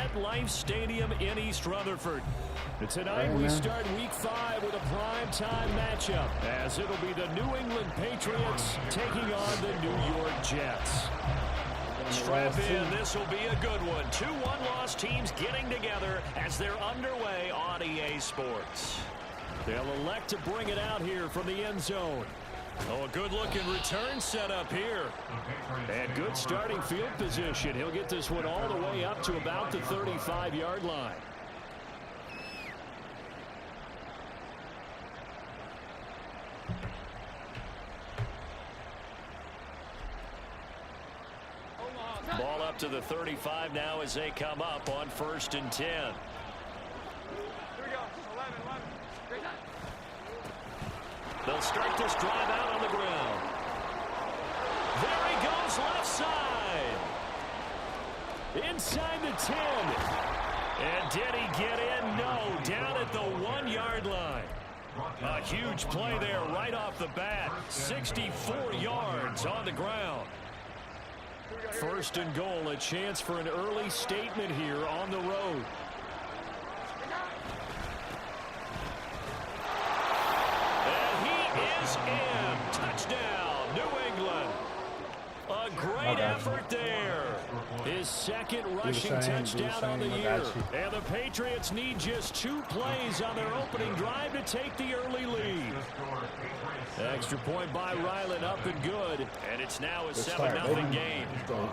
MetLife Stadium in East Rutherford. And tonight we start Week 5 with a primetime matchup, as it'll be the New England Patriots taking on the New York Jets. Strap in, this will be a good one. Two one-loss teams getting together as they're underway on EA Sports. They'll elect to bring it out here from the end zone. Oh, a good-looking return setup here. And good starting field position. He'll get this one all the way up to about the 35-yard line. Ball up to the 35 now as they come up on 1st and 10. Here we go. 11. They'll start this drive out on the ground. There he goes, left side. Inside the 10. And did he get in? No, down at the 1-yard line. A huge play there right off the bat. 64 yards on the ground. 1st and goal, a chance for an early statement here on the road. In. Touchdown, New England. A great effort there. His second rushing touchdown on the year. And the Patriots need just 2 plays on their opening drive to take the early lead. Extra point by Ryland up and good. And it's now a 7-0 game.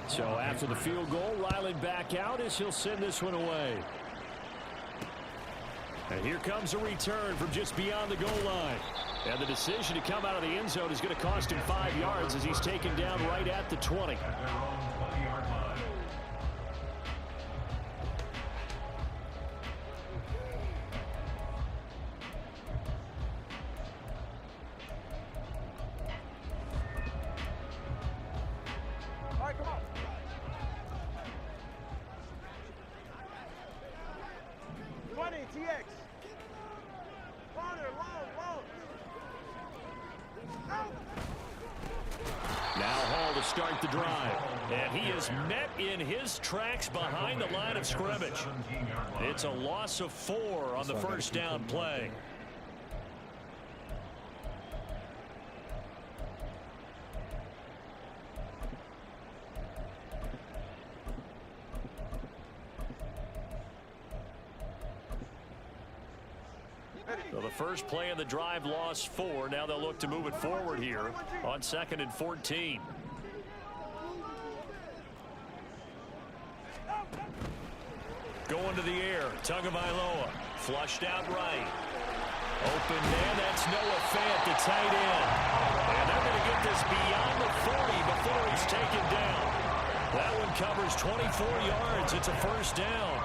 So after the field goal, Ryland back out as he'll send this one away. And here comes a return from just beyond the goal line. And the decision to come out of the end zone is going to cost him 5 yards as he's taken down right at the 20. All right, come on. TX. Corner, long. Now Hall to start the drive. And he is met in his tracks behind the line of scrimmage. It's a loss of 4 on the first down play. So the first play of the drive lost 4. Now they'll look to move it forward here on 2nd and 14. Going to the air. Tagovailoa flushed out right. Open man. That's Noah Fant, the tight end. And they're going to get this beyond the 40 before it's taken down. That one covers 24 yards. It's a first down.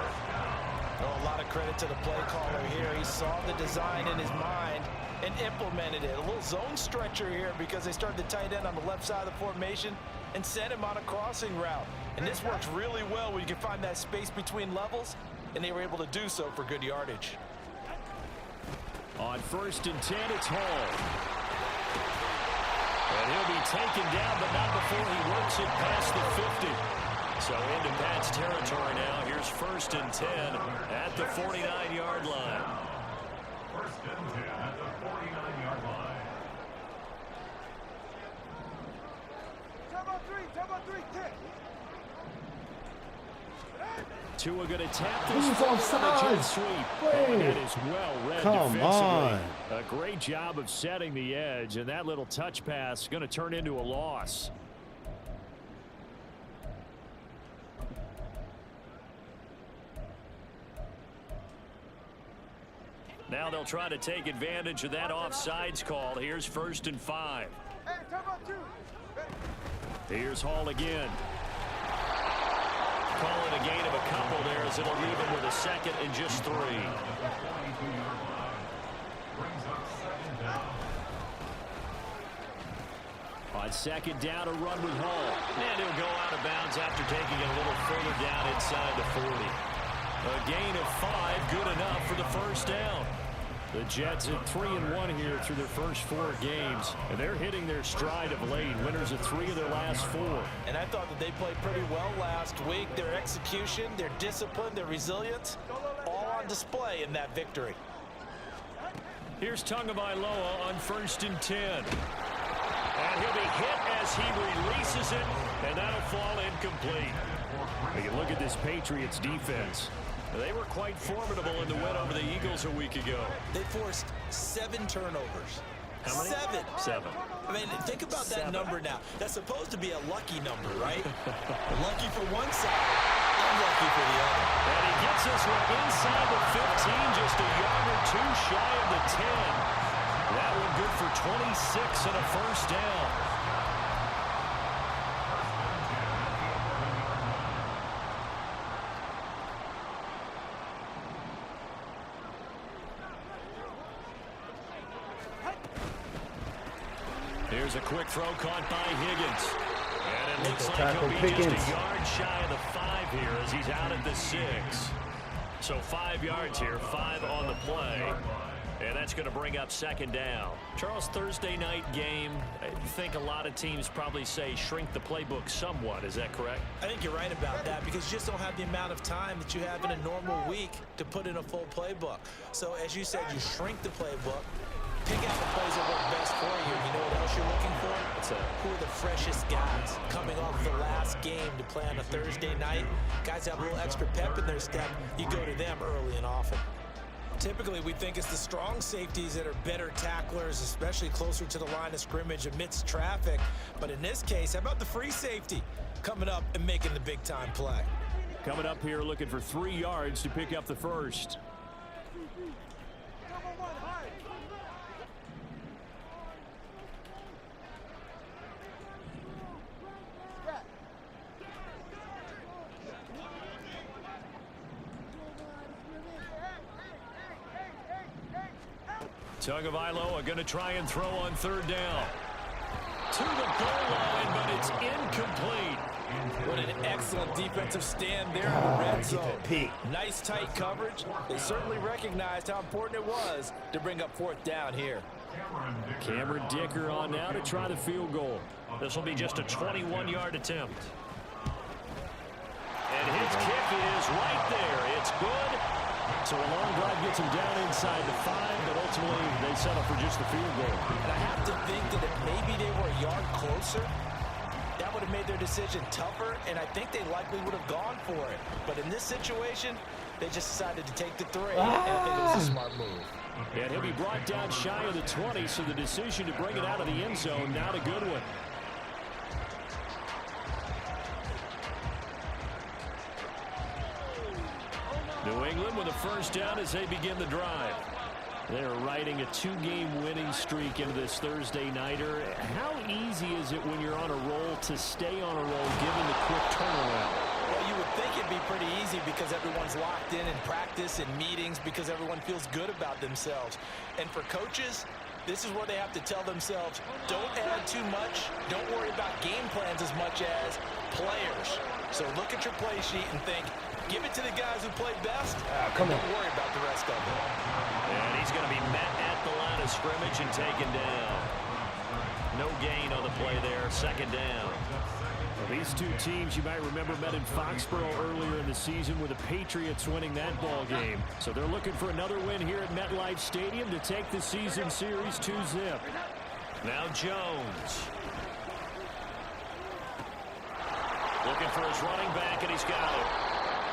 Oh, a lot of credit to the play caller here. He saw the design in his mind and implemented it. A little zone stretcher here because they started the tight end on the left side of the formation and sent him on a crossing route. And this works really well when you can find that space between levels, and they were able to do so for good yardage. On 1st and 10, it's Hall. And he'll be taken down, but not before he works it past the 50. So into Pat's territory now. Here's 1st and 10 at the 49-yard line. 1st and 10 at the 49-yard line. Top on three, kick. Tua going to tap this Who's offside? sweep. And it is well read Come on. A great job of setting the edge, and that little touch pass is going to turn into a loss. Now they'll try to take advantage of that offsides call. Here's 1st and 5. Hey, top on 2. Here's Hall again. Call it a gain of a couple there as it'll leave him with a 2nd and just 3. On 2nd down, a run with Hall. And he'll go out of bounds after taking it a little further down inside the 40. A gain of 5, good enough for the first down. The Jets at 3-1 here through their first 4 games, and they're hitting their stride of late. Winners of 3 of their last 4. And I thought that they played pretty well last week. Their execution, their discipline, their resilience, all on display in that victory. Here's Tagovailoa on 1st and 10. And he'll be hit as he releases it, and that'll fall incomplete. We can look at this Patriots defense. They were quite formidable in the win over the Eagles a week ago. They forced 7 turnovers. How many? 7. 7. I mean, think about that number now. That's supposed to be a lucky number, right? Lucky for one side, unlucky for the other. And he gets this one inside the 15, just a yard or 2 shy of the 10. That one good for 26 and a first down. Here's a quick throw caught by Higgins. And it looks like he'll be just a yard shy of the 5 here as he's out at the 6. So 5 yards here, 5 on the play. And that's going to bring up 2nd down. Charles, Thursday night game, I think a lot of teams probably say shrink the playbook somewhat. Is that correct? I think you're right about that because you just don't have the amount of time that you have in a normal week to put in a full playbook. So as you said, you shrink the playbook. Pick out the plays that work best for you. You know what else you're looking for? Who are the freshest guys coming off the last game to play on a Thursday night? Guys have a little extra pep in their step. You go to them early and often. Typically, we think it's the strong safeties that are better tacklers, especially closer to the line of scrimmage amidst traffic. But in this case, how about the free safety coming up and making the big-time play? Coming up here looking for 3 yards to pick up the first. Tagovailoa going to try and throw on 3rd down. To the goal line, but it's incomplete. What an excellent defensive stand there in the red zone. Nice tight coverage. They certainly recognized how important it was to bring up 4th down here. Cameron Dicker on now to try the field goal. This will be just a 21-yard attempt. And his kick is right there. It's good. So a long drive gets him down inside the 5, but ultimately they settle for just the field goal. And I have to think that if maybe they were a yard closer, that would have made their decision tougher, and I think they likely would have gone for it. But in this situation, they just decided to take the 3, and I think it was a smart move. And he'll be brought down shy of the 20, so the decision to bring it out of the end zone, not a good one. New England with a first down as they begin the drive. They're riding a 2-game winning streak into this Thursday nighter. How easy is it when you're on a roll to stay on a roll given the quick turnaround? Well, you would think it'd be pretty easy because everyone's locked in practice and meetings because everyone feels good about themselves. And for coaches, this is where they have to tell themselves, don't add too much. Don't worry about game plans as much as players. So look at your play sheet and think, give it to the guys who played best. Don't worry about the rest of it. And he's going to be met at the line of scrimmage and taken down. No gain on the play there. 2nd down. Well, these 2 teams, you might remember, met in Foxborough earlier in the season with the Patriots winning that ball game. So they're looking for another win here at MetLife Stadium to take the season series 2-zip. Now Jones. Looking for his running back, and he's got it.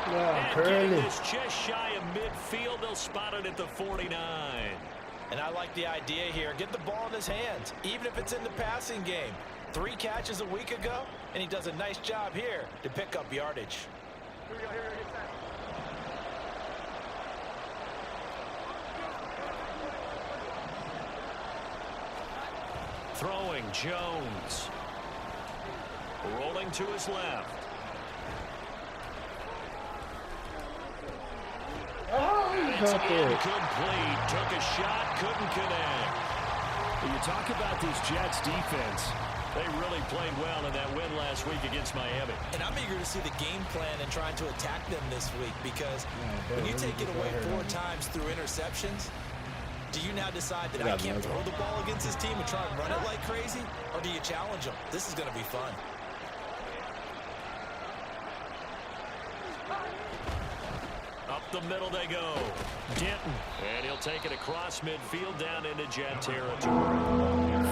And getting this just shy of midfield. They'll spot it at the 49. And I like the idea here. Get the ball in his hands, even if it's in the passing game. 3 catches a week ago, and he does a nice job here to pick up yardage. Here we go, here, get set. Throwing Jones. Rolling to his left. It's incomplete. Took a shot, couldn't connect. When you talk about this Jets defense, they really played well in that win last week against Miami. And I'm eager to see the game plan and trying to attack them this week because when you take it away 4 times through interceptions, Do you now decide that I can't throw the ball against this team and try and run it like crazy? Or do you challenge them? This is going to be fun. Up the middle they go. Denton. And he'll take it across midfield down into Jet territory.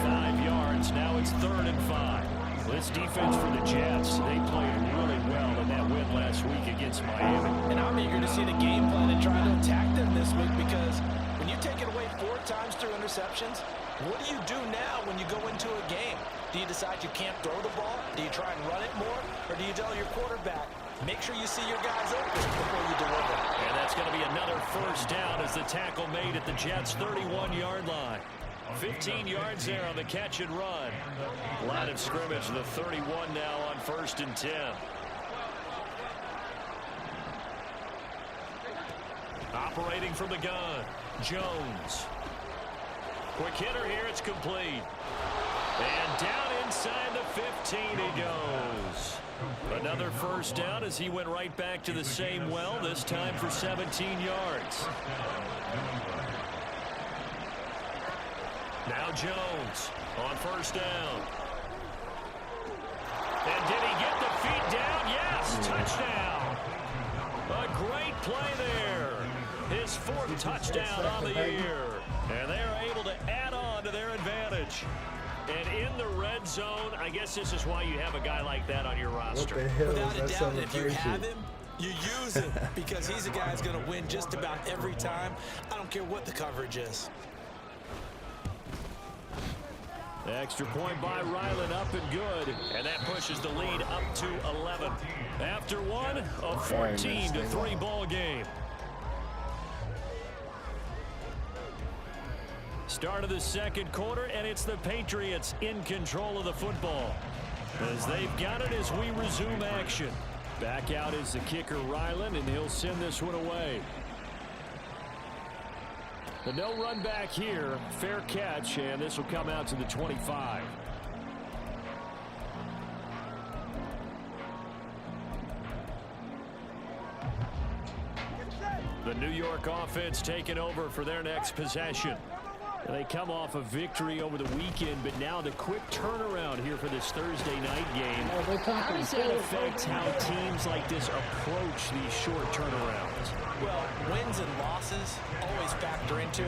5 yards. Now it's 3rd and 5. This defense for the Jets, they played really well in that win last week against Miami. And I'm eager to see the game plan and try to attack them this week, because when you take it away 4 times through interceptions, what do you do now when you go into a game? Do you decide you can't throw the ball? Do you try and run it more? Or do you tell your quarterback, make sure you see your guys open before you deliver? And that's going to be another 1st down as the tackle made at the Jets' 31-yard line. 15 yards there on the catch and run. Line of scrimmage, the 31 now on 1st and 10. Operating from the gun, Jones. Quick hitter here, it's complete. And down inside the 15 he goes. Another 1st down as he went right back to the same well, this time for 17 yards. Now Jones on 1st down. And did he get the feet down? Yes, touchdown. A great play there. His 4th touchdown on the year. And they're able to add on to their advantage. And in the red zone, I guess this is why you have a guy like that on your roster. Without a doubt, if you have him, you use him, because he's a guy who's going to win just about every time. I don't care what the coverage is. Extra point by Ryland, up and good. And that pushes the lead up to 11. After one, a 14-3 ball game. Start of the 2nd quarter, and it's the Patriots in control of the football, as they've got it as we resume action. Back out is the kicker, Ryland, and he'll send this one away. The no run back here, fair catch, and this will come out to the 25. The New York offense taking over for their next possession. They come off a victory over the weekend, but now the quick turnaround here for this Thursday night game. How does that affect how teams like this approach these short turnarounds? Well, wins and losses always factor into,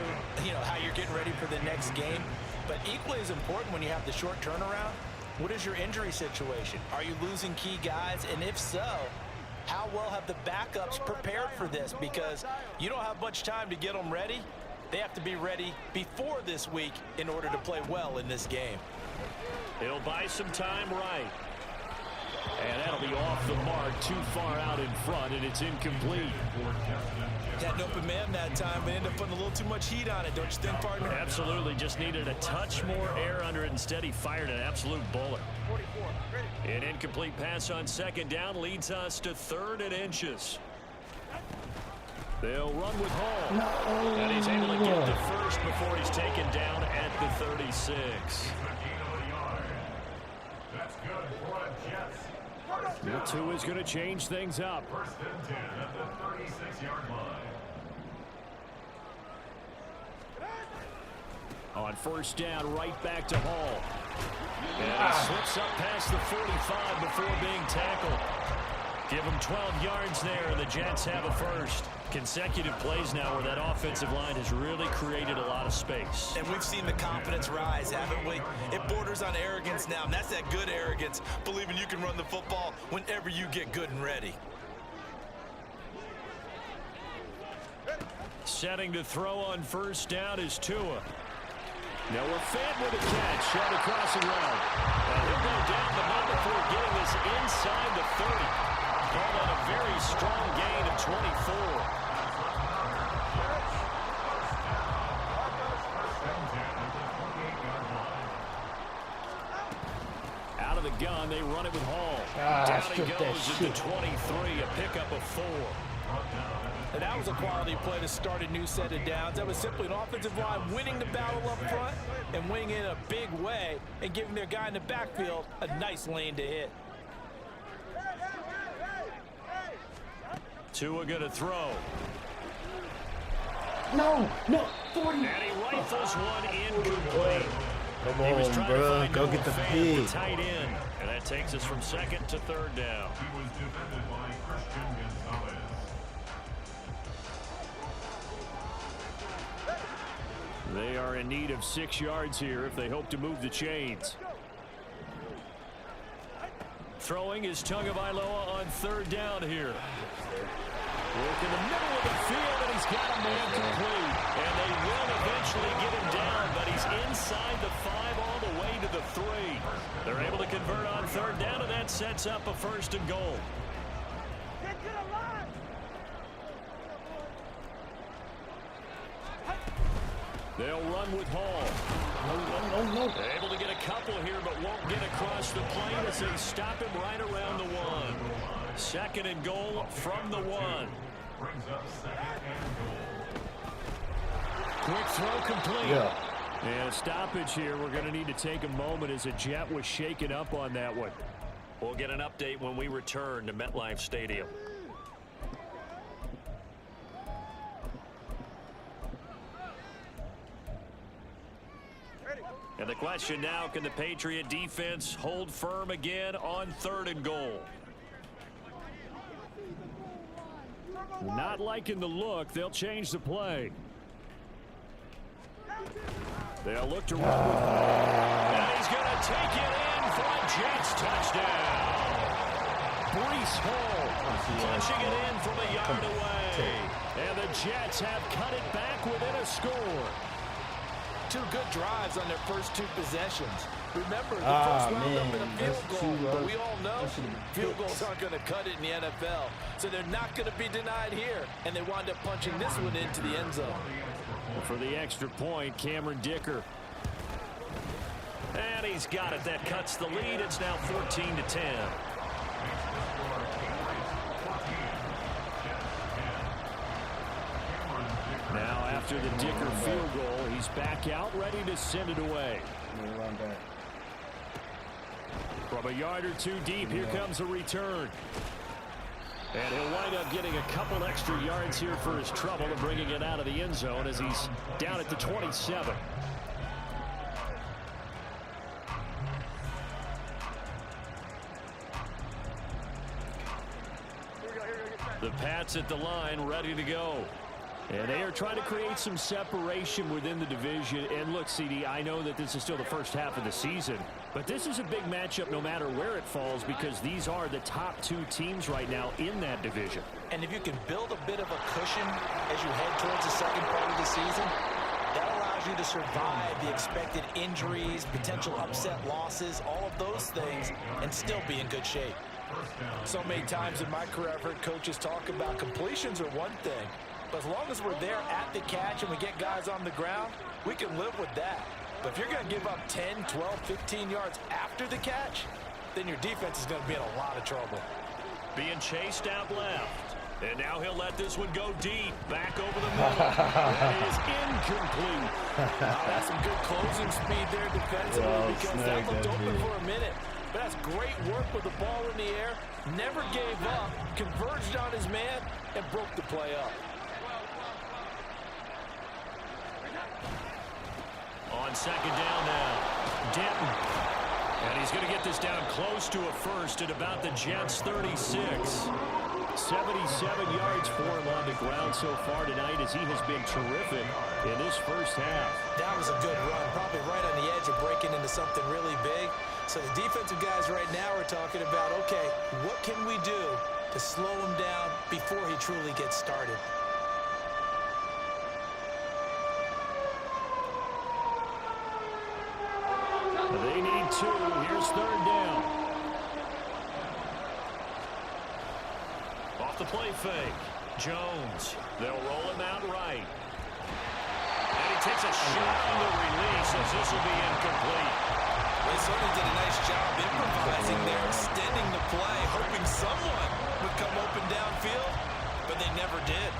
how you're getting ready for the next game. But equally as important when you have the short turnaround, what is your injury situation? Are you losing key guys? And if so, how well have the backups prepared for this? Because you don't have much time to get them ready. They have to be ready before this week in order to play well in this game. He'll buy some time right. And that'll be off the mark, too far out in front, and it's incomplete. Had an open man that time, but ended up putting a little too much heat on it, don't you think, partner? Absolutely. Just needed a touch more air under it. Instead, he fired an absolute bullet. An incomplete pass on 2nd down leads us to 3rd and inches. They'll run with Hall. No. And he's able to get the 1st before he's taken down at the 36. That's good for the Jets. The 2 is going to change things up. 1st and 10 at the 36-yard line. On 1st down, right back to Hall. And he slips up past the 45 before being tackled. Give him 12 yards there, and the Jets have a 1st. Consecutive plays now where that offensive line has really created a lot of space. And we've seen the confidence rise, haven't we? It borders on arrogance now, and that's that good arrogance, believing you can run the football whenever you get good and ready. Setting to throw on 1st down is Tua. Now we're fed with a catch, shot across the route. And he'll go down the middle before getting this inside the 30. Called on a very strong gain of 24. Out of the gun, they run it with Hall. Down he goes at the 23, a pickup of 4. And that was a quality play to start a new set of downs. That was simply an offensive line winning the battle up front and winning it in a big way and giving their guy in the backfield a nice lane to hit. Tua going to throw. No, 40. And he rifles one incomplete. Come He was on, trying to bro. find Go Noah get the Fant, pig. tight end. And that takes us from second to third down. He was defended by Christian Gonzalez. They are in need of 6 yards here if they hope to move the chains. Throwing is Tagovailoa on third down here. Work in the middle of the field, and he's got a man complete. And they will eventually get him down, but he's inside the 5 all the way to the 3. They're able to convert on third down, and that sets up a first and goal. They'll run with Hall. No. They're able to get a couple here, but won't get across the plane as they stop him right around the 1. Second and goal from the 1. Brings up second and goal. Quick throw complete. Yeah. And a stoppage here. We're going to need to take a moment as a Jet was shaken up on that one. We'll get an update when we return to MetLife Stadium. And the question now, can the Patriot defense hold firm again on third and goal? Not liking the look. They'll change the play. They'll look to run. And he's going to take it in for a Jets touchdown. Breece Hall punching it in from a yard away. And the Jets have cut it back within a score. 2 good drives on their first 2 possessions. Remember, the first wound up in a field goal, but we all know field goals aren't going to cut it in the NFL, so they're not going to be denied here, and they wind up punching this one into the end zone. For the extra point, Cameron Dicker. And he's got it. That cuts the lead. It's now 14-10. Now after the Dicker field goal, he's back out ready to send it away. From a yard or 2 deep, here comes a return. And he'll wind up getting a couple extra yards here for his trouble and bringing it out of the end zone as he's down at the 27. The Pats at the line, ready to go. And they are trying to create some separation within the division. And look, CD, I know that this is still the first half of the season, but this is a big matchup no matter where it falls because these are the top 2 teams right now in that division. And if you can build a bit of a cushion as you head towards the second part of the season, that allows you to survive the expected injuries, potential upset losses, all of those things, and still be in good shape. So many times in my career, I've heard coaches talk about completions are one thing, but as long as we're there at the catch and we get guys on the ground, we can live with that. But if you're going to give up 10, 12, 15 yards after the catch, then your defense is going to be in a lot of trouble. Being chased out left. And now he'll let this one go deep. Back over the middle. It is incomplete. That's some good closing speed there defensively because that looked open for a minute. But that's great work with the ball in the air. Never gave up. Converged on his man and broke the play up. On second down now, Denton. And he's going to get this down close to a first at about the Jets' 36. 77 yards for him on the ground so far tonight as he has been terrific in this first half. That was a good run, probably right on the edge of breaking into something really big. So the defensive guys right now are talking about, okay, what can we do to slow him down before he truly gets started? They need 2. Here's third down. Off the play fake. Jones. They'll roll him out right. And he takes a shot on the release as this will be incomplete. They certainly did a nice job improvising there, extending the play, hoping someone would come open downfield, but they never did.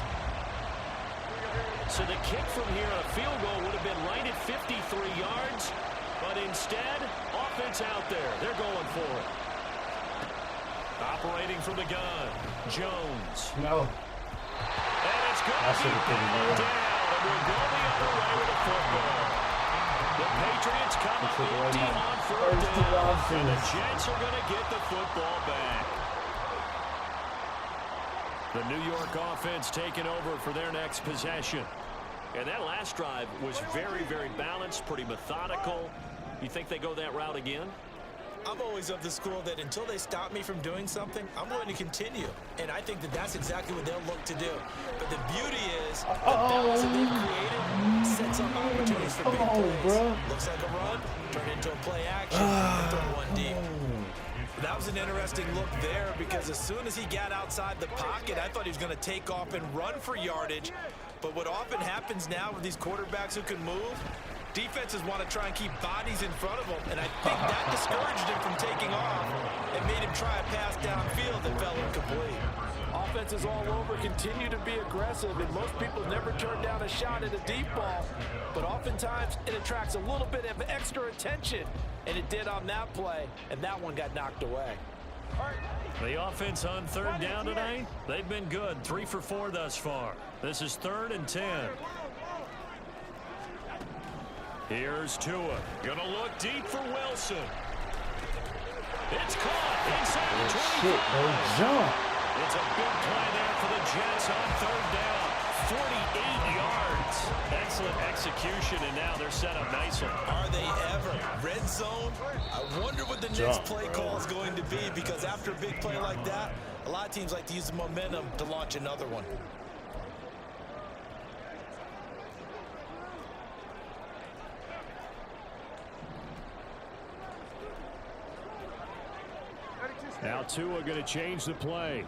So the kick from here on a field goal would have been right at 53 yards. But instead, offense out there. They're going for it. Operating from the gun, Jones. No. And it's going to be batted down. And will go the other way with the football. The Patriots come up empty on fourth down, and the Jets are going to get the football back. The New York offense taking over for their next possession. And that last drive was very, very balanced, pretty methodical. You think they go that route again? I'm always of the school that until they stop me from doing something, I'm going to continue. And I think that that's exactly what they'll look to do. But the beauty is, the balance that they've created sets up opportunities for big plays. Bro. Looks like a run, turn into a play action, and throw one deep. That was an interesting look there because as soon as he got outside the pocket, I thought he was going to take off and run for yardage. But what often happens now with these quarterbacks who can move, defenses want to try and keep bodies in front of them, and I think that discouraged him from taking off and made him try a pass downfield that fell incomplete. Offenses all over continue to be aggressive, and most people never turn down a shot at a deep ball, but oftentimes it attracts a little bit of extra attention, and it did on that play, and that one got knocked away. The offense on third down tonight, they've been good. 3 for 4 thus far. This is 3rd and 10. Here's Tua. Gonna look deep for Wilson. It's caught inside the 25. Shit, bro, jump. It's a big play there for the Jets on third down. 48 yards. Excellent execution, and now they're set up nicely. Are they ever? Red zone? I wonder what the next play call is going to be, because after a big play like that, a lot of teams like to use the momentum to launch another one. Now Tua going to change the play.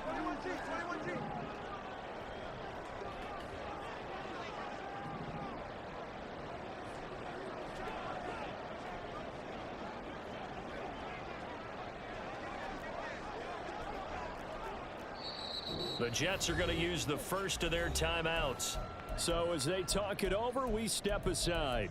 21G, 21G. The Jets are going to use the first of their timeouts. So as they talk it over, we step aside.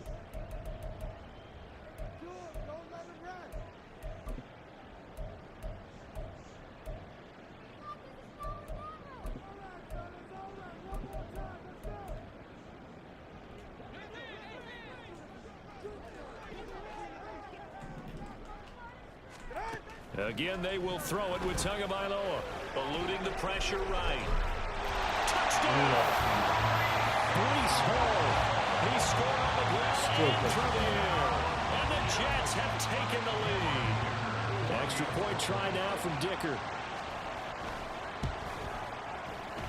Again, they will throw it with Tagovailoa, eluding the pressure right. Touchdown! Breece Hall. He scored on the ground through the air. And the Jets have taken the lead. Extra point try now from Dicker.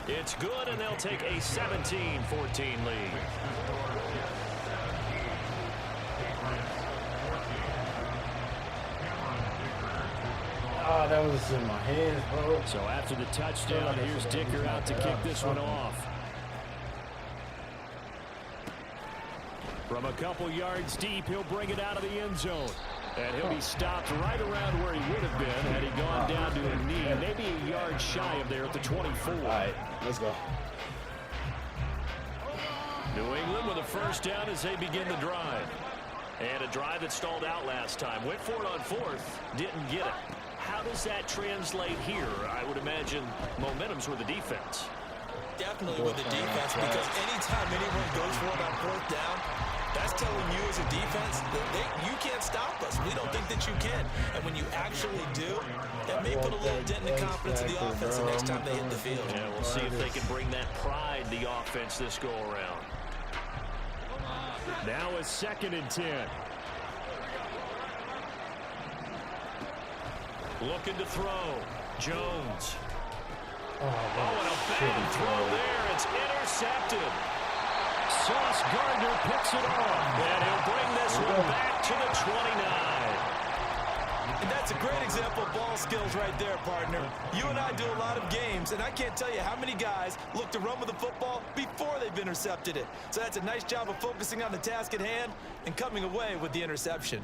It's good, and they'll take a 17-14 lead. Oh, that was in my hands, bro. So after the touchdown, here's Dicker out to kick this one off. From a couple yards deep, he'll bring it out of the end zone. And he'll be stopped right around where he would have been had he gone down to a knee, maybe a yard shy of there at the 24. All right, let's go. New England with a first down as they begin the drive. And a drive that stalled out last time. Went for it on fourth, didn't get it. How does that translate here? I would imagine momentum's with the defense. Definitely with the defense, because anytime anyone goes for it on fourth down, that's telling you as a defense that you can't stop us. We don't think that you can. And when you actually do, that may put a little dent in the confidence of the offense the next time they hit the field. Yeah, we'll see if they can bring that pride, the offense, this go around. Now a 2nd and 10. Looking to throw. Jones. Oh, And a bad throw there. It's intercepted. Sauce Gardner picks it off. And he'll bring this one back to the 29. And that's a great example of ball skills right there, partner. You and I do a lot of games, and I can't tell you how many guys look to run with the football before they've intercepted it. So that's a nice job of focusing on the task at hand and coming away with the interception.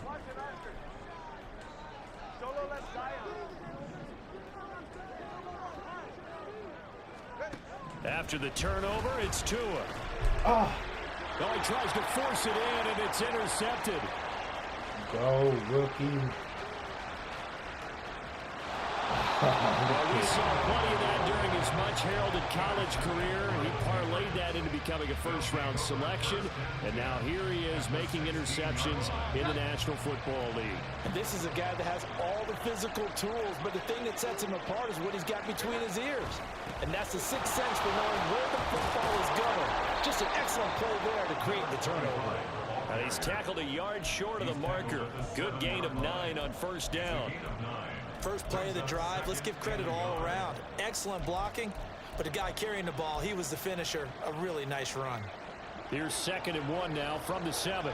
Solo left side. After the turnover, it's Tua. Oh, Oh, he tries to force it in, and it's intercepted. go, rookie. Well, we saw plenty of that during his much-heralded college career. He parlayed that into becoming a first-round selection, and now here he is making interceptions in the National Football League. And this is a guy that has all the physical tools, but the thing that sets him apart is what he's got between his ears. And that's the sixth sense for knowing where the football is going. Just an excellent play there to create the turnover. And he's tackled a yard short of the marker. Good gain of 9 on first down. First play of the drive, let's give credit all around. Excellent blocking, but the guy carrying the ball, he was the finisher. A really nice run. Here's 2nd and 1 now from the 7.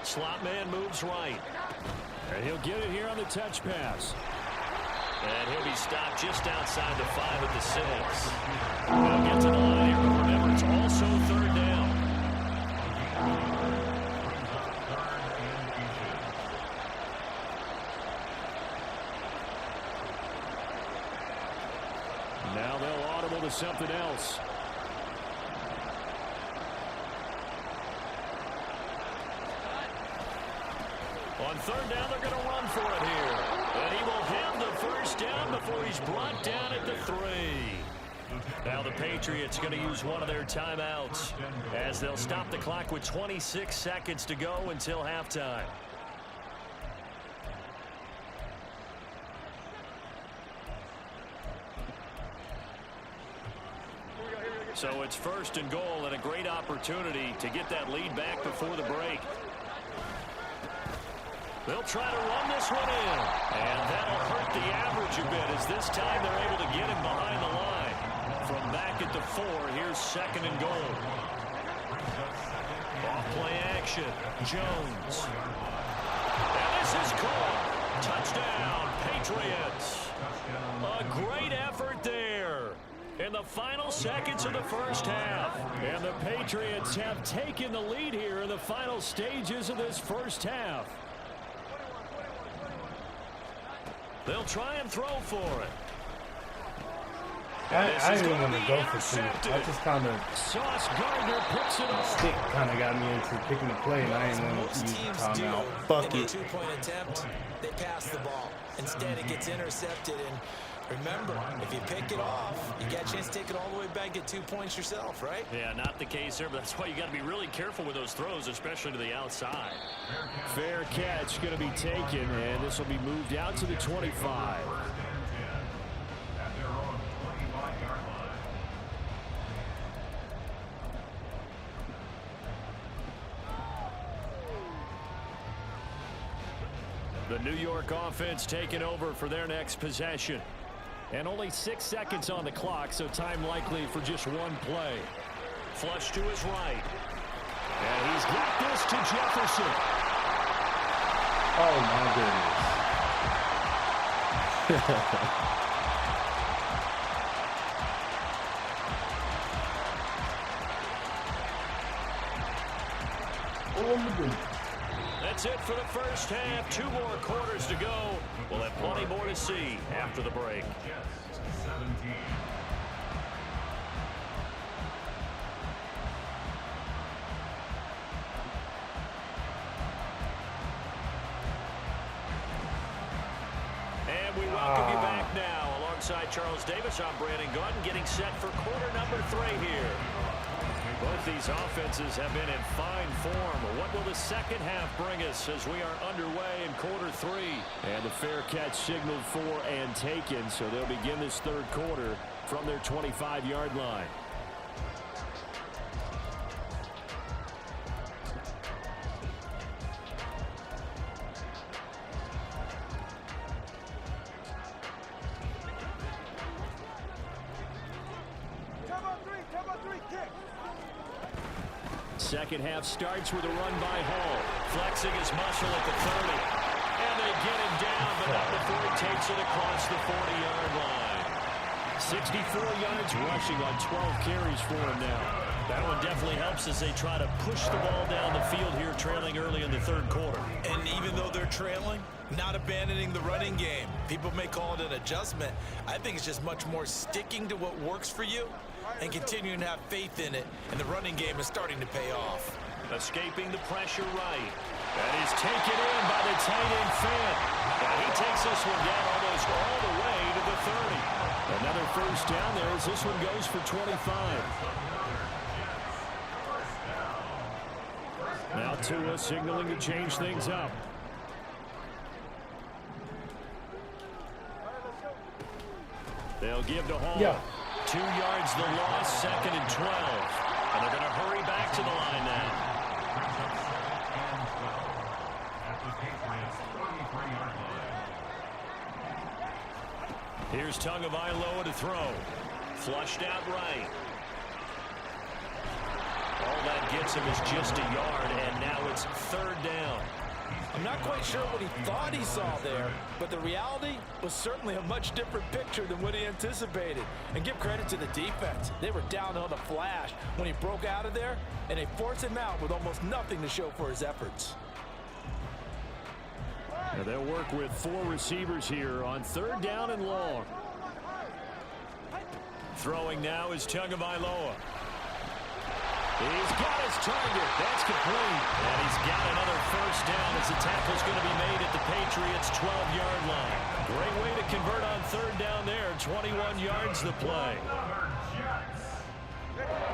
Slot man moves right. And he'll get it here on the touch pass. And he'll be stopped just outside the 5 at the 6. He'll get to the line here, but remember, it's also 3rd down. Now they'll audible to something else. On 3rd down, they're going to run for it here. And he will have the first down before he's brought down at the 3. Now the Patriots going to use one of their timeouts as they'll stop the clock with 26 seconds to go until halftime. So it's 1st and goal and a great opportunity to get that lead back before the break. They'll try to run this one in. And that'll hurt the average a bit as this time they're able to get him behind the line. From back at the 4, here's 2nd and goal. Off play action. Jones. And this is caught. Touchdown, Patriots. A great effort there in the final seconds of the first half. And the Patriots have taken the lead here in the final stages of this first half. They'll try and throw for it. I didn't even want to go for 2. I just kind of Sauce Gardner picks it up. stick kind of got me into picking the play, and I didn't want to use the timeout. Fuck in a it. 2-point attempt, they pass the ball. Instead, it gets intercepted. And remember, if you pick it off, you got a chance to take it all the way back, get 2 points yourself, right? Yeah, not the case there, but that's why you got to be really careful with those throws, especially to the outside. Fair catch going to be taken, and this will be moved out to the 25. At their own 25-yard line. The New York offense taking over for their next possession. And only 6 seconds on the clock, so time likely for just one play. Flush to his right. And he's got this to Jefferson. Oh my goodness. That's it for the first half. 2 more quarters to go. We'll have plenty more to see after the break. Jets 17. And we welcome you back now. Alongside Charles Davis, I'm Brandon Gordon, getting set for quarter number 3 here. Both these offenses have been in fine form. What will the second half bring us as we are underway in quarter 3? And the fair catch signaled for and taken, so they'll begin this 3rd quarter from their 25-yard line. Second half starts with a run by Hall, flexing his muscle at the 30. And they get him down, but not before he takes it across the 40-yard line. 64 yards rushing on 12 carries for him now. That one definitely helps as they try to push the ball down the field here, trailing early in the 3rd quarter. And even though they're trailing, not abandoning the running game. People may call it an adjustment. I think it's just much more sticking to what works for you and continuing to have faith in it. And the running game is starting to pay off. Escaping the pressure right. And he's taken in by the tight end Fant. And he takes this one down almost all the way to the 30. Another first down there as this one goes for 25. Now Tua signaling to change things up. They'll give to Hall. Yeah. 2 yards the loss, 2nd and 12. And they're going to hurry back to the line now. Here's Tagovailoa to throw. Flushed out right. All that gets him is just a yard, and now it's 3rd down. I'm not quite sure what he thought he saw there, but the reality was certainly a much different picture than what he anticipated. And give credit to the defense. They were down on the flash when he broke out of there, and they forced him out with almost nothing to show for his efforts. Now they'll work with 4 receivers here on 3rd down and long. Throwing now is Tagovailoa. He's got his target. That's complete. And he's got another first down as the tackle's going to be made at the Patriots' 12-yard line. Great way to convert on 3rd down there. 21 yards the play.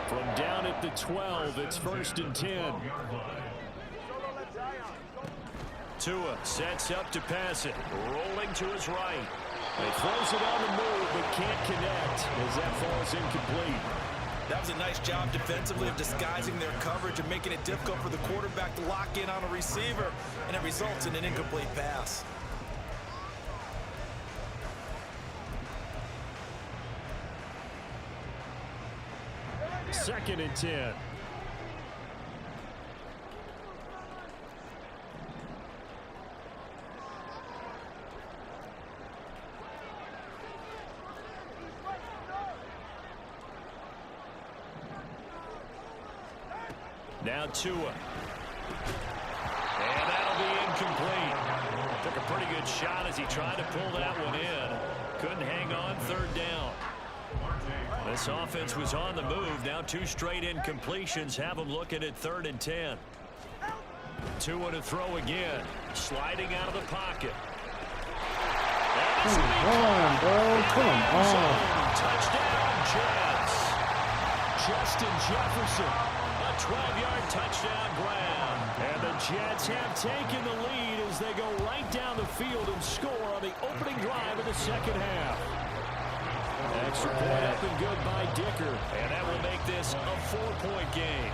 From down at the 12, it's 1st and 10. Tua sets up to pass it. Rolling to his right. He throws it on the move but can't connect as that falls incomplete. That was a nice job defensively of disguising their coverage and making it difficult for the quarterback to lock in on a receiver, and it results in an incomplete pass. Second and 10. Now Tua. And that'll be incomplete. Took a pretty good shot as he tried to pull that one in. Couldn't hang on 3rd down. This offense was on the move. Now 2 straight incompletions have them looking at 3rd and 10. Tua to throw again. Sliding out of the pocket. Come on, bro. Come on. Touchdown, Jets. Justin Jefferson. A 12-yard touchdown grab. And the Jets have taken the lead as they go right down the field and score on the opening drive of the 2nd half. Extra point up and good by Dicker. And that will make this a 4-point game.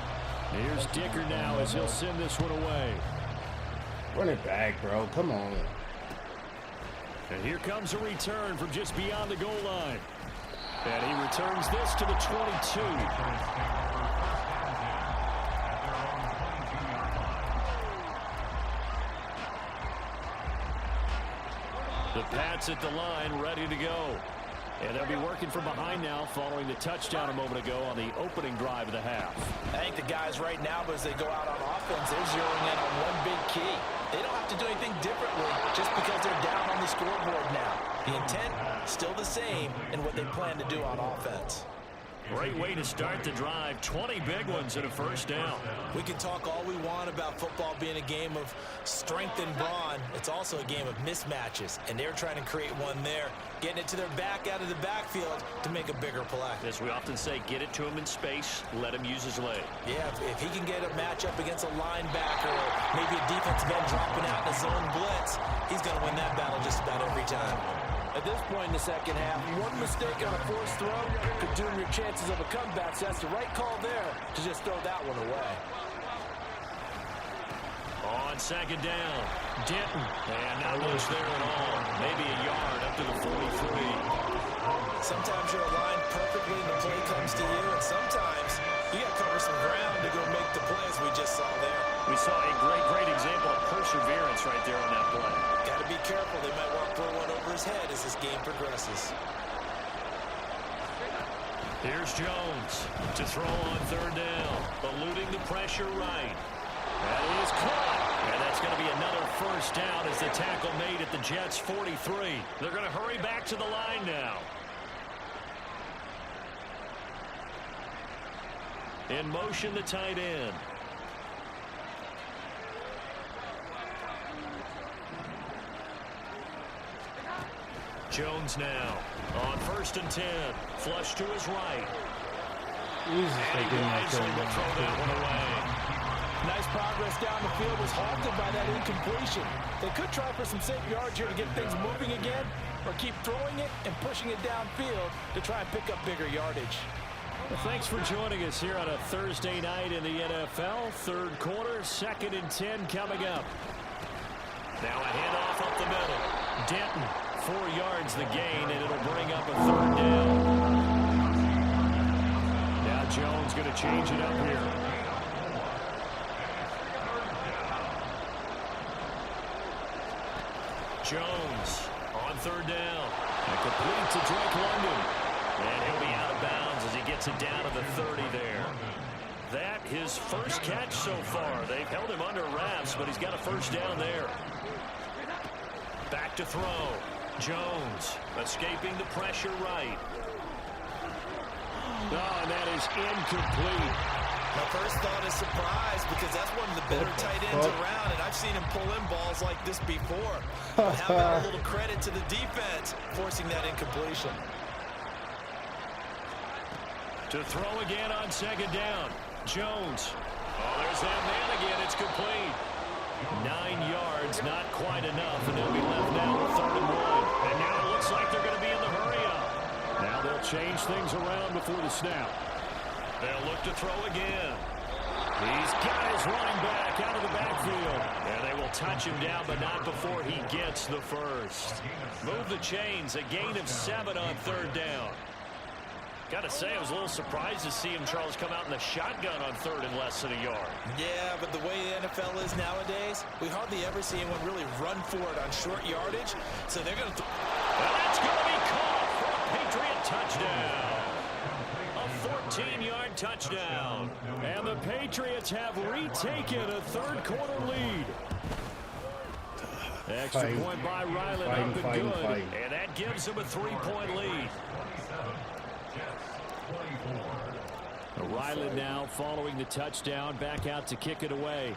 Here's Dicker now as he'll send this one away. Run it back, bro. Come on. And here comes a return from just beyond the goal line. And he returns this to the 22. The Pats at the line, ready to go. And they'll be working from behind now following the touchdown a moment ago on the opening drive of the half. I think the guys right now, as they go out on offense, they're zeroing in on one big key. They don't have to do anything differently just because they're down on the scoreboard now. The intent, still the same in what they plan to do on offense. Great way to start the drive. 20 big ones and a first down. We can talk all we want about football being a game of strength and brawn. It's also a game of mismatches, and they're trying to create one there, getting it to their back out of the backfield to make a bigger play. As we often say, get it to him in space, let him use his leg. Yeah, if he can get a matchup against a linebacker or maybe a defensive end dropping out in a zone blitz, he's going to win that battle just about every time. At this point in the second half, one mistake on a forced throw could doom your chances of a comeback. So that's the right call there to just throw that one away. On 2nd down, Denton. And not much there at all. Maybe a yard up to the 43. Sometimes you're aligned perfectly and the play comes to you, and sometimes you got to cover some ground to go make the plays we just saw there. We saw a great example of perseverance right there on that play. Got to be careful. They might want to throw one over his head as this game progresses. Here's Jones to throw on 3rd down. Eluding the pressure right. That is caught. And that's going to be another first down as the tackle made at the Jets' 43. They're going to hurry back to the line now. In motion, the tight end. Jones now on 1st and 10. Flush to his right. Jesus, they And he did not wisely kill will throw that one away. Nice progress down the field was halted by that incompletion. They could try for some safe yards here to get things moving again, or keep throwing it and pushing it downfield to try and pick up bigger yardage. Well, thanks for joining us here on a Thursday night in the NFL. Third quarter, 2nd and 10 coming up. Now a handoff up the middle. Denton, 4 yards the gain, and it'll bring up a 3rd down. Now Jones going to change it up here. Jones on 3rd down. And complete to Drake London. And he'll be out of bounds as he gets it down to the 30 there. That his first catch so far. They've held him under wraps, but he's got a 1st down there. Back to throw. Jones escaping the pressure right. Oh, and that is incomplete. My first thought is surprise, because that's one of the better tight ends around, and I've seen him pull in balls like this before. But how about a little credit to the defense forcing that incompletion? To throw again on 2nd down. Jones. Oh, there's that man again. It's complete. 9 yards, not quite enough, and they'll be left now with 3rd and 1. And now it looks like they're going to be in the hurry-up. Now they'll change things around before the snap. They'll look to throw again. He's got his running back out of the backfield. And they will touch him down, but not before he gets the 1st. Move the chains. A gain of 7 on 3rd down. Got to say, I was a little surprised to see him, Charles, come out in the shotgun on 3rd and less than a yard. Yeah, but the way the NFL is nowadays, we hardly ever see anyone really run for it on short yardage. So they're going to... And that's going to be caught for a Patriot touchdown. A 14-yard touchdown. And the Patriots have retaken a 3rd quarter lead. Extra point by Ryland up and good. And that gives them a 3-point lead. Ryland now following the touchdown, back out to kick it away.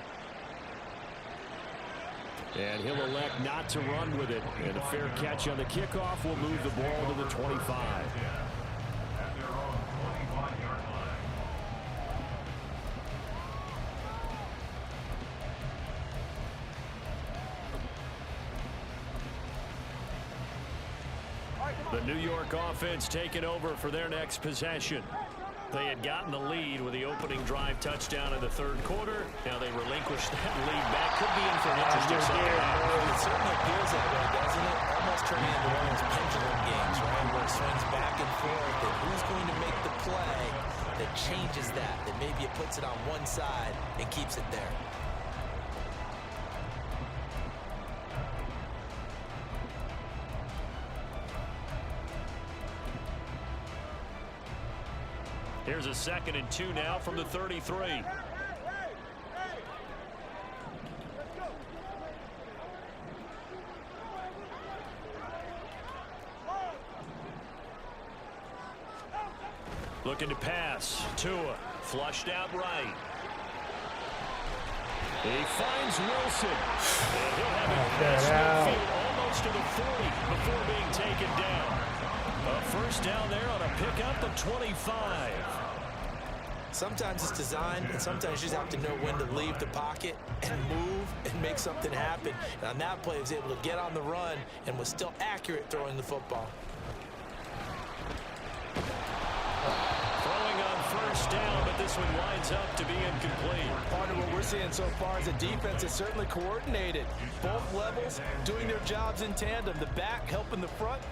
And he'll elect not to run with it. And a fair catch on the kickoff will move the ball to the 25. The New York offense taking over for their next possession. They had gotten the lead with the opening drive touchdown in the 3rd quarter. Now they relinquished that lead back. Could be in for an interesting second half. It certainly appears that way, doesn't it? Almost turning into one of those pendulum games, right? Where it swings back and forth. And who's going to make the play that changes that? That maybe it puts it on one side and keeps it there. Here's a 2nd and 2 now from the 33. Looking to pass. Tua flushed out right. He finds Wilson. And he'll have it past midfield almost to the 40 before being taken down. A 1st down there on a pickup of 25. Sometimes it's designed, and sometimes you just have to know when to leave the pocket and move and make something happen. And on that play, he was able to get on the run and was still accurate throwing the football. Throwing on 1st down, but this one winds up to be incomplete. Part of what we're seeing so far is the defense is certainly coordinated. Both levels doing their jobs in tandem. The back helping the front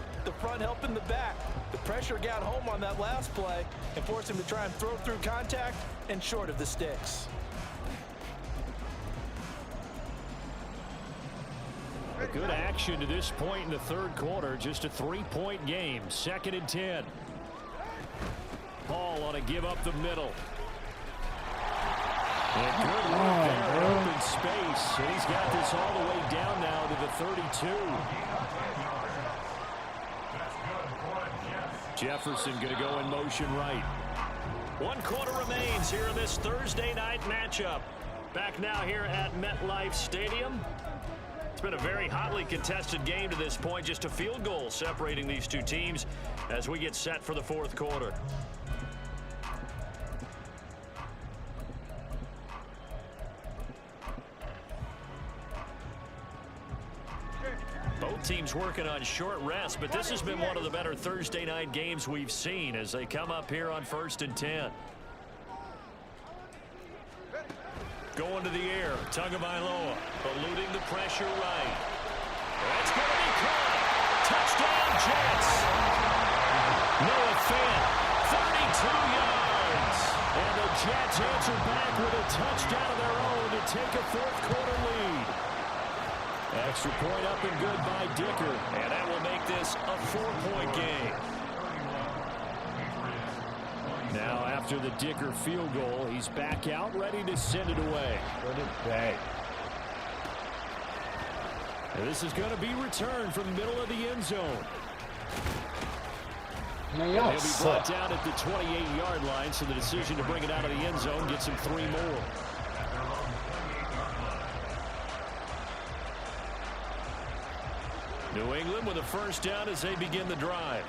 helping the back. The pressure got home on that last play and forced him to try and throw through contact and short of the sticks. A good action to this point in the 3rd quarter. Just a 3-point game. 2nd and 10. Paul on a give up the middle. And good work there in open space. And he's got this all the way down now to the 32. Jefferson going to go in motion right. 1 quarter remains here in this Thursday night matchup. Back now here at MetLife Stadium. It's been a very hotly contested game to this point. Just a field goal separating these two teams as we get set for the fourth quarter. Both teams working on short rest, but this has been one of the better Thursday night games we've seen as they come up here on 1st and 10. Going to the air, Tagovailoa, eluding the pressure right. That's going to be caught. Touchdown, Jets. Noah Fant, 32 yards. And the Jets answer back with a touchdown of their own to take a fourth quarter lead. Extra point up and good by Dicker. And that will make this a 4-point game. Now after the Dicker field goal, he's back out ready to send it away. Put it back. And this is going to be returned from the middle of the end zone. Man, y'all He'll be suck. brought down at the 28-yard line, so the decision to bring it out of the end zone gets him 3 more. New England with a first down as they begin the drive.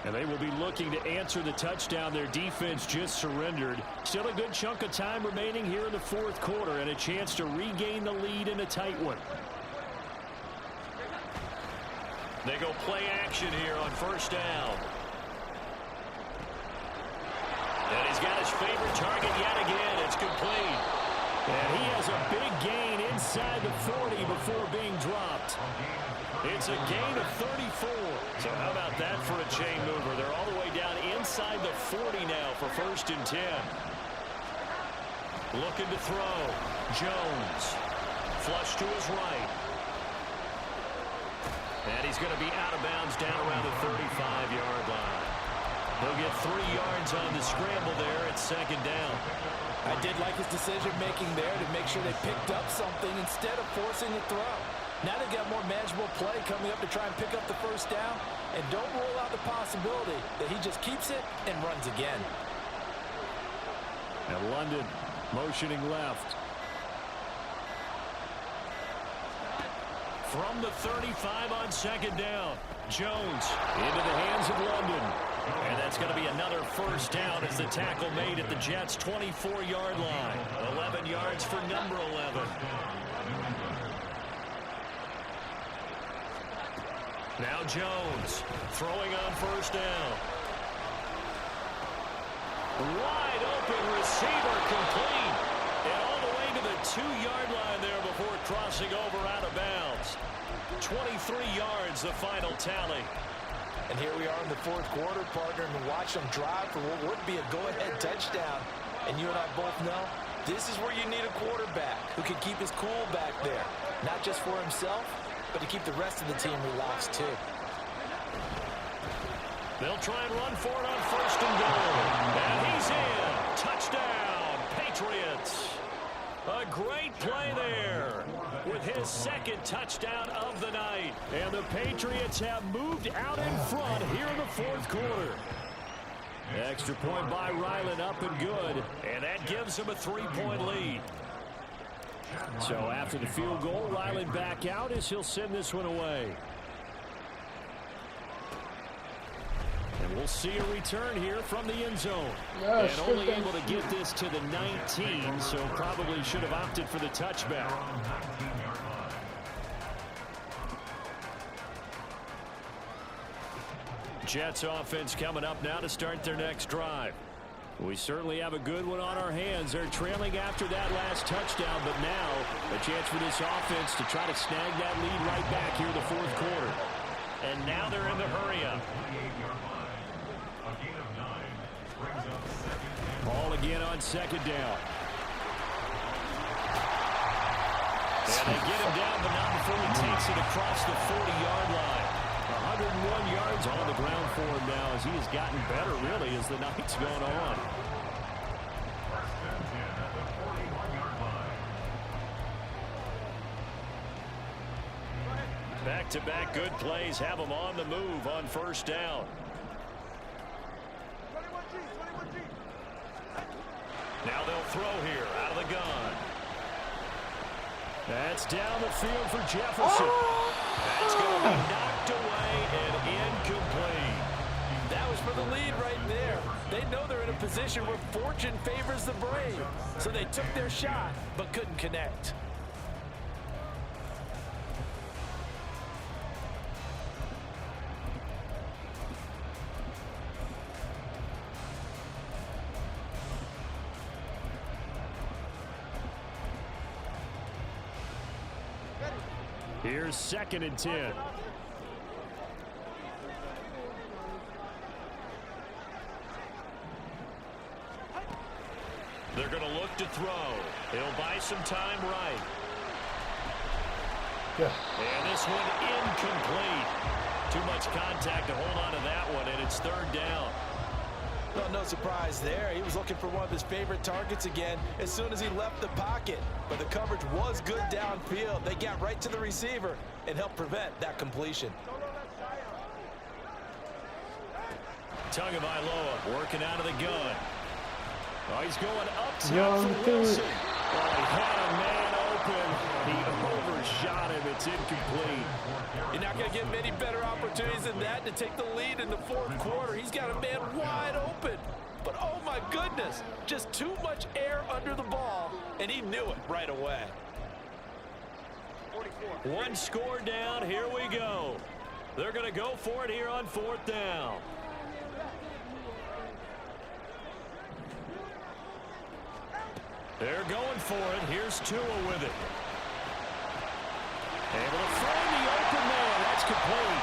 And they will be looking to answer the touchdown their defense just surrendered. Still a good chunk of time remaining here in the fourth quarter and a chance to regain the lead in a tight one. They go play action here on first down. And he's got his favorite target yet again. It's complete. And he has a big gain inside the 40 before being dropped. It's a gain of 34. So how about that for a chain mover? They're all the way down inside the 40 now for 1st and 10. Looking to throw. Jones. Flush to his right. And he's going to be out of bounds down around the 35-yard line. He'll get 3 yards on the scramble there at 2nd down. I did like his decision-making there to make sure they picked up something instead of forcing the throw. Now they've got more manageable play coming up to try and pick up the first down. And don't rule out the possibility that he just keeps it and runs again. And London motioning left. From the 35 on 2nd down. Jones into the hands of London. And that's going to be another first down as the tackle made at the Jets' 24-yard line. 11 yards for number 11. Now Jones throwing on first down. Wide open receiver complete. And all the way to the 2-yard line there before crossing over out of bounds. 23 yards the final tally. And here we are in the fourth quarter, partner, and watch them drive for what would be a go-ahead touchdown. And you and I both know this is where you need a quarterback who can keep his cool back there. Not just for himself, but to keep the rest of the team relaxed too. They'll try and run for it on 1st and goal. And he's in. Touchdown, Patriots. A great play there with his 2nd touchdown of the night. And the Patriots have moved out in front here in the fourth quarter. Extra point by Ryland, up and good. And that gives him a 3-point lead. So after the field goal, Ryland back out as he'll send this one away. And we'll see a return here from the end zone. And only able to get this to the 19, so probably should have opted for the touchback. Jets offense coming up now to start their next drive. We certainly have a good one on our hands. They're trailing after that last touchdown, but now a chance for this offense to try to snag that lead right back here in the fourth quarter. And now they're in the hurry-up. Ball again on 2nd down. And they get him down, but not before he takes it across the 40-yard line. 101 yards on the ground for him now as he has gotten better, really, as the night's gone on. Back-to-back good plays have him on the move on first down. Now they'll throw here out of the gun. That's down the field for Jefferson. That's going to be knocked away and incomplete. That was for the lead right there. They know they're in a position where fortune favors the brave. So they took their shot, but couldn't connect. Here's 2nd and 10. They're going to look to throw. He'll buy some time right. Yeah. And this one incomplete. Too much contact to hold on to that one, and it's 3rd down. Well, no surprise there. He was looking for one of his favorite targets again as soon as he left the pocket. But the coverage was good downfield. They got right to the receiver and helped prevent that completion. Tagovailoa working out of the gun. Oh, he's going up top Young for Wilson. Well, he had a man open. He overshot him. It's incomplete. You're not going to get many better opportunities than that to take the lead in the 4th quarter. He's got a man wide open. But, oh, my goodness, just too much air under the ball, and he knew it right away. 1 score down. Here we go. They're going to go for it here on 4th down. They're going for it. Here's Tua with it. Able to find the open man. That's complete.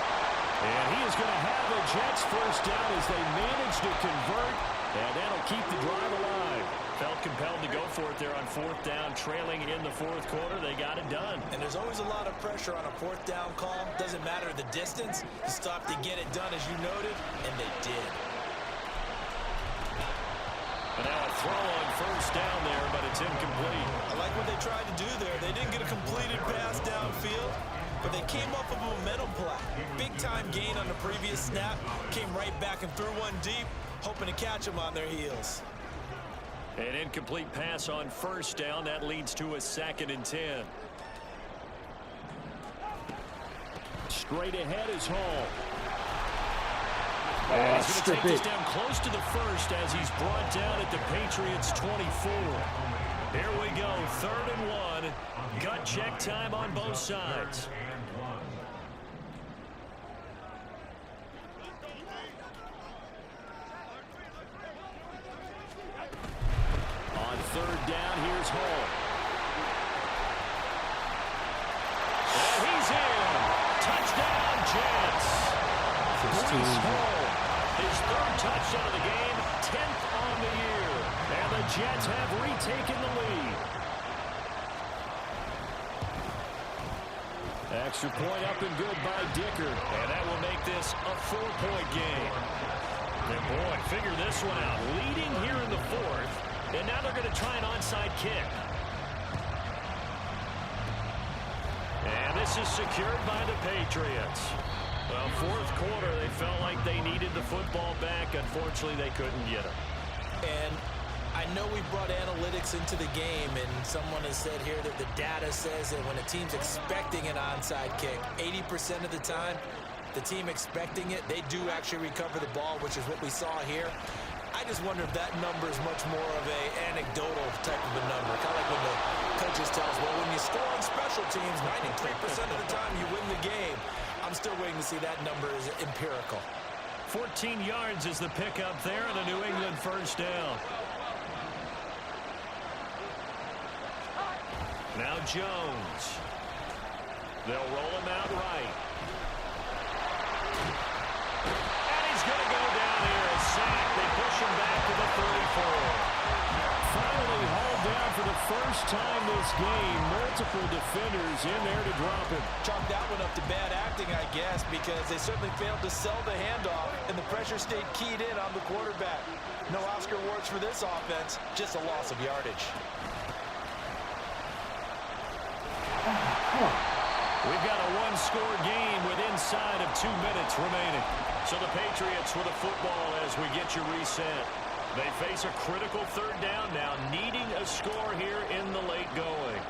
And he is going to have the Jets first down as they manage to convert. And that'll keep the drive alive. Felt compelled to go for it there on 4th down, trailing in the 4th quarter. They got it done. And there's always a lot of pressure on a 4th down call. Doesn't matter the distance. You stop to get it done, as you noted, and they did. And now a throw on 1st down there, but it's incomplete. I like what they tried to do there. They didn't get a completed pass downfield, but they came up with a momentum play. Big-time gain on the previous snap. Came right back and threw one deep, hoping to catch them on their heels. An incomplete pass on 1st down. That leads to a 2nd and 10. Straight ahead is Hall. And he's going to take this down close to the 1st as he's brought down at the Patriots 24. Here we go, 3rd and 1. Gut check time on both sides. On 3rd down, here's Hall. And he's in. Touchdown, Jets. Breece Hall, his 3rd touchdown of the game, 10th on the year. And the Jets have retaken the lead. Extra point up and good by Dicker. And that will make this a 4-point game. And boy, figure this one out. Leading here in the 4th, and now they're going to try an onside kick. And this is secured by the Patriots. Well, 4th quarter, they felt like they needed the football back. Unfortunately, they couldn't get it. And I know we brought analytics into the game, and someone has said here that the data says that when a team's expecting an onside kick, 80% of the time, the team expecting it, they do actually recover the ball, which is what we saw here. I just wonder if that number is much more of a anecdotal type of a number. Kind of like when the coaches tell us, well, when you score on special teams, 93% of the time you win the game. I'm still waiting to see that number is empirical. 14 yards is the pickup there, and a New England 1st down. Now Jones. They'll roll him out right. And he's going to go down here. A sack. They push him back to the 34. Finally hauled down for the first time this game. Multiple defenders in there to drop him. Chalk that one up to bad acting, I guess, because they certainly failed to sell the handoff, and the pressure stayed keyed in on the quarterback. No Oscar awards for this offense, just a loss of yardage. We've got a 1-score game with inside of 2 minutes remaining. So the Patriots with a football as we get you reset. They face a critical 3rd down now, needing a score here in the late going.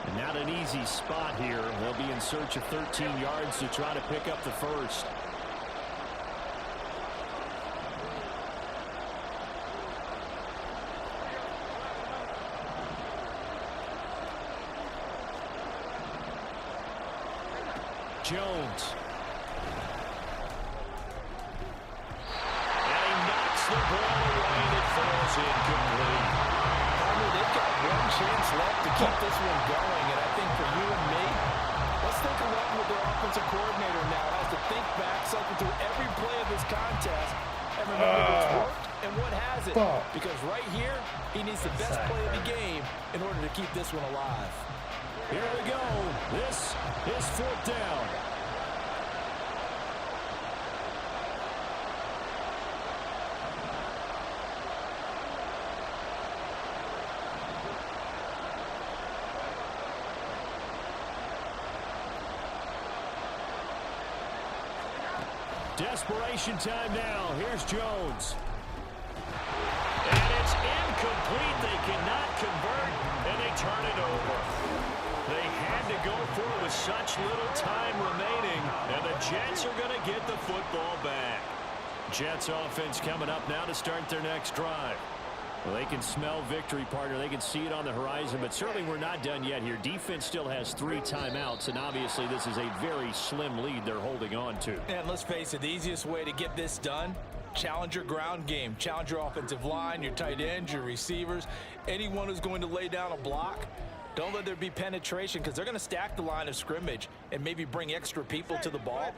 And not an easy spot here. They'll be in search of 13 yards to try to pick up the first. Jones. And he knocks the ball away and it falls incomplete. They've got one chance left to keep this one going, and I think for you and me, let's think of what with their offensive coordinator now has to think back, cycle through every play of this contest, and remember what's worked and what hasn't. Because right here, he needs the best play of the game in order to keep this one alive. Here we go. This is 4th down. Desperation time now. Here's Jones. And it's incomplete. They cannot convert, and they turn it over. They had to go for it with such little time remaining, and the Jets are going to get the football back. Jets offense coming up now to start their next drive. Well, they can smell victory, partner. They can see it on the horizon, but certainly we're not done yet here. Defense still has 3 timeouts, and obviously this is a very slim lead they're holding on to. And let's face it, the easiest way to get this done, challenge your ground game. Challenge your offensive line, your tight ends, your receivers, anyone who's going to lay down a block. Don't let there be penetration because they're going to stack the line of scrimmage and maybe bring extra people to the ball.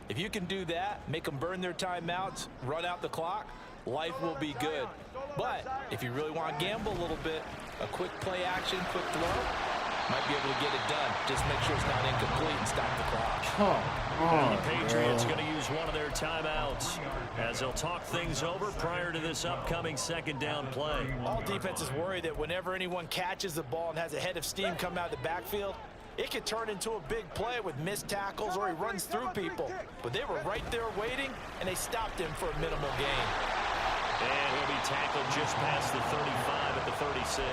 If you can do that, make them burn their timeouts, run out the clock, life will be good. But if you really want to gamble a little bit, a quick play action, quick throw, might be able to get it done. Just make sure it's not incomplete and stop the clock. And the Patriots going to use one of their timeouts as they'll talk things over prior to this upcoming 2nd down play. All defenses worry that whenever anyone catches the ball and has a head of steam come out of the backfield, it could turn into a big play with missed tackles or he runs through people. But they were right there waiting, and they stopped him for a minimal gain. And he'll be tackled just past the 35 at the 36.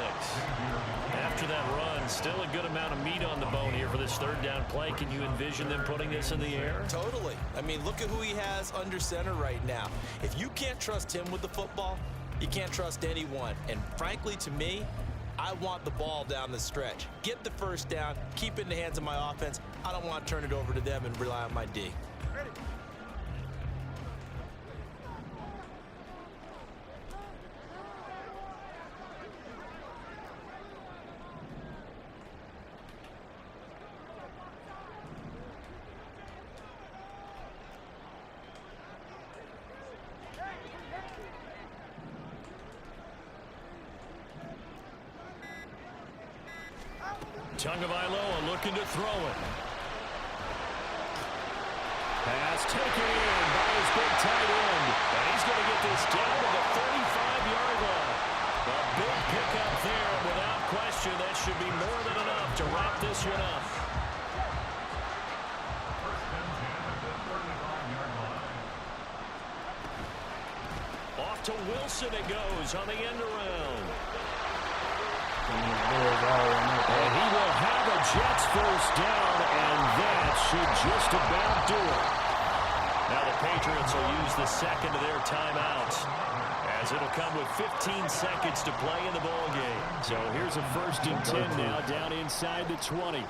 After that run, still a good amount of meat on the bone here for this 3rd down play. Can you envision them putting this in the air? Totally. I mean, look at who he has under center right now. If you can't trust him with the football, you can't trust anyone. And frankly, to me, I want the ball down the stretch. Get the 1st down, keep it in the hands of my offense. I don't want to turn it over to them and rely on my D. Tagovailoa looking to throw it. Pass taken in by his big tight end. And he's going to get this down to the 35-yard line. A big pickup there. Without question, that should be more than enough to wrap this one up. Off to Wilson it goes on the end around. And he will have a Jets 1st down, and that should just about do it. Now the Patriots will use the 2nd of their timeouts, as it'll come with 15 seconds to play in the ball game. So here's a 1st and 10 now, down inside the 20.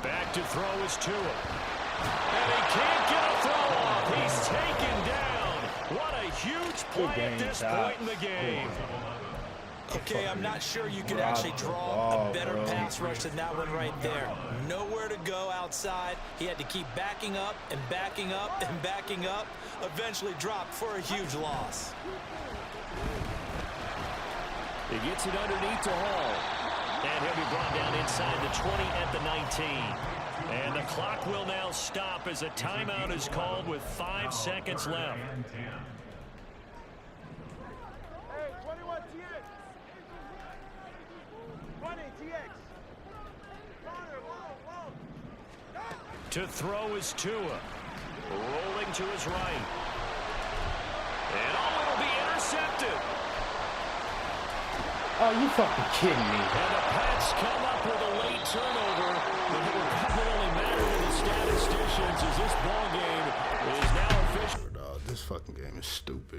Back to throw is Tua. And he can't get a throw off. He's taken down. What a huge play at this point in the game. Okay, I'm not sure you could actually draw a better pass rush than that one right there. Nowhere to go outside. He had to keep backing up and backing up and backing up. Eventually dropped for a huge loss. He gets it underneath to Hall. And he'll be brought down inside the 20 at the 19. And the clock will now stop as a timeout is called with 5 seconds left. To throw is Tua. Rolling to his right. And it'll be intercepted. Oh, you fucking kidding me? And the Pats come up with a late turnover, but it will probably only matter to the statisticians as this ball game is now official. Dog, this fucking game is stupid.